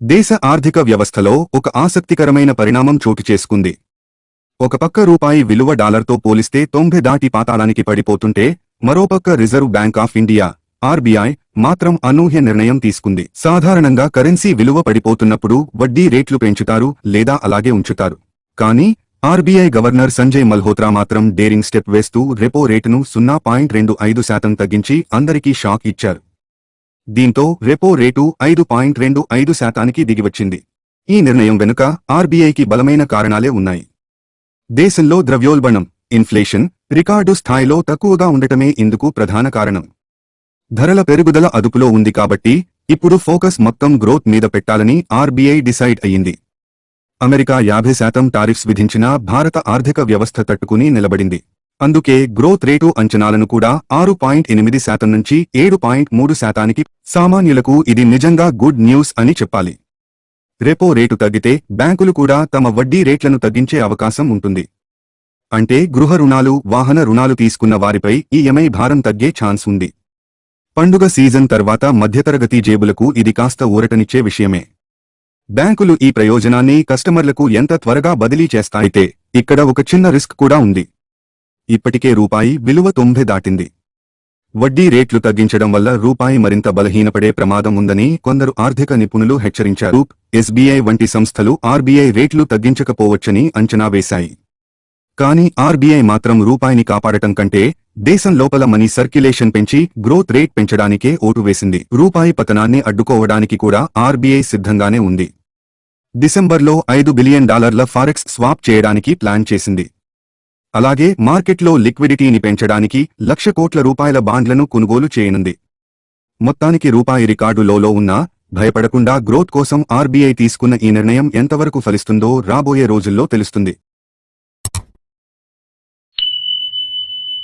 దేశ ఆర్థిక వ్యవస్థలో ఒక ఆసక్తికరమైన పరిణామం చోటు చేసుకుంది. ఒక పక్క రూపాయి విలువ డాలర్తో పోలిస్తే 90 దాటి పాతాళానికి పడిపోతుంటే, మరోపక్క reserve bank of India RBI మాత్రం అనూహ్య నిర్ణయం తీసుకుంది. సాధారణంగా కరెన్సీ విలువ పడిపోతున్నప్పుడు వడ్డీ రేట్లు పెంచుతారు లేదా అలాగే ఉంచుతారు. కానీ ఆర్బీఐ గవర్నర్ సంజయ్ మల్హోత్రా మాత్రం డేరింగ్ స్టెప్ వేస్తూ రెపో రేటును 0.25% తగ్గించి అందరికీ షాక్ ఇచ్చారు. దీంతో రెపో రేటు 5.25%కి దిగివచ్చింది. ఈ నిర్ణయం వెనుక ఆర్బీఐకి బలమైన కారణాలే ఉన్నాయి. దేశంలో ద్రవ్యోల్బణం ఇన్ఫ్లేషన్ రికార్డు స్థాయిలో తక్కువగా ఉండటమే ఇందుకు ప్రధాన కారణం. ధరల పెరుగుదల అదుపులో ఉంది కాబట్టి ఇప్పుడు ఫోకస్ మొత్తం గ్రోత్ మీద పెట్టాలని ఆర్బీఐ డిసైడ్ అయ్యింది. అమెరికా 50% టారిఫ్స్ విధించినా భారత ఆర్థిక వ్యవస్థ తట్టుకుని నిలబడింది. అందుకే గ్రోత్ రేటు అంచనాలను కూడా 6.8% నుంచి 7.3%కి. సామాన్యులకు ఇది నిజంగా గుడ్ న్యూస్ అని చెప్పాలి. రెపో రేటు తగ్గితే బ్యాంకులు కూడా తమ వడ్డీ రేట్లను తగ్గించే అవకాశం ఉంటుంది. అంటే గృహ రుణాలు, వాహన రుణాలు తీసుకున్న వారిపై ఈఎంఐ భారం తగ్గే ఛాన్స్ ఉంది. పండుగ సీజన్ తర్వాత మధ్యతరగతి జేబులకు ఇది కాస్త ఊరటనిచ్చే విషయమే. బ్యాంకులు ఈ ప్రయోజనాన్ని కస్టమర్లకు ఎంత త్వరగా బదిలీ చేస్తాయితే ఇక్కడ ఒక చిన్న రిస్క్ కూడా ఉంది. ఇప్పటికే రూపాయి విలువ 90 దాటింది. వడ్డీ రేట్లు తగ్గించడం వల్ల రూపాయి మరింత బలహీనపడే ప్రమాదం ఉందని కొందరు ఆర్థిక నిపుణులు హెచ్చరించారు. ఎస్బీఐ వంటి సంస్థలు ఆర్బీఐ రేట్లు తగ్గించకపోవచ్చని అంచనా వేశాయి. కానీ ఆర్బీఐ మాత్రం రూపాయిని కాపాడటం కంటే దేశం లోపల మనీ సర్క్యులేషన్ పెంచి గ్రోత్ రేట్ పెంచడానికే ఓటు వేసింది. రూపాయి పతనాన్ని అడ్డుకోవడానికి కూడా ఆర్బీఐ సిద్ధంగానే ఉంది. డిసెంబర్లో $5 బిలియన్ ఫారెక్స్ స్వాప్ చేయడానికి ప్లాన్ చేసింది. అలాగే మార్కెట్లో లిక్విడిటీని పెంచడానికి ₹1,00,000 కోట్ల బాండ్లను కొనుగోలు చేయనుంది. మొత్తానికి రూపాయి రికార్డు లోలో ఉన్నా భయపడకుండా గ్రోత్ కోసం ఆర్బీఐ తీసుకున్న ఈ నిర్ణయం ఎంతవరకు ఫలిస్తుందో రాబోయే రోజుల్లో తెలుస్తుంది.